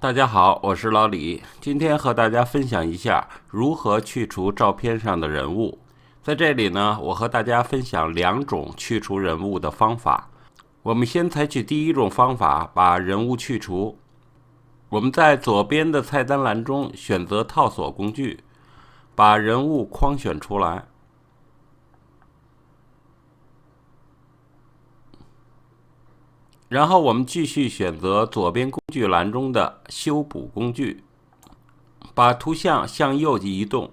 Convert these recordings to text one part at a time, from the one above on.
大家好，我是老李，今天和大家分享一下如何去除照片上的人物。在这里呢，我和大家分享两种去除人物的方法。我们先采取第一种方法，把人物去除。我们在左边的菜单栏中选择套索工具，把人物框选出来。然后我们继续选择左边工具栏中的修补工具，把图像向右移动，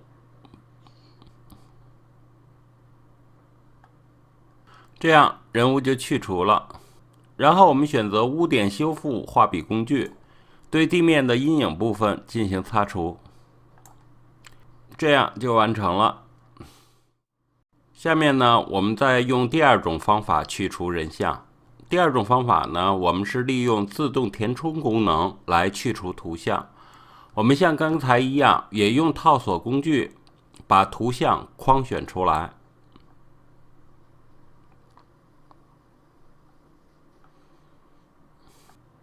这样人物就去除了。然后我们选择污点修复画笔工具，对地面的阴影部分进行擦除，这样就完成了。下面呢，我们再用第二种方法去除人像。第二种方法呢，我们是利用自动填充功能来去除图像。我们像刚才一样，也用套索工具把图像框选出来。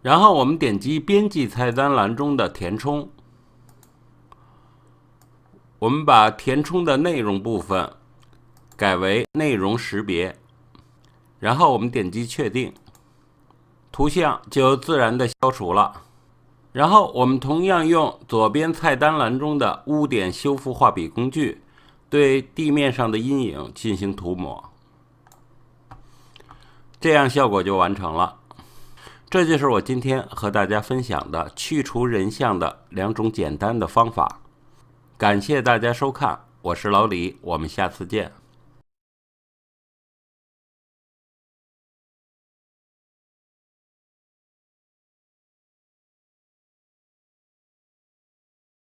然后我们点击编辑菜单栏中的填充，我们把填充的内容部分改为内容识别，然后我们点击确定，图像就自然的消除了。然后我们同样用左边菜单栏中的污点修复画笔工具，对地面上的阴影进行涂抹，这样效果就完成了。这就是我今天和大家分享的去除人像的两种简单的方法。感谢大家收看，我是老李，我们下次见。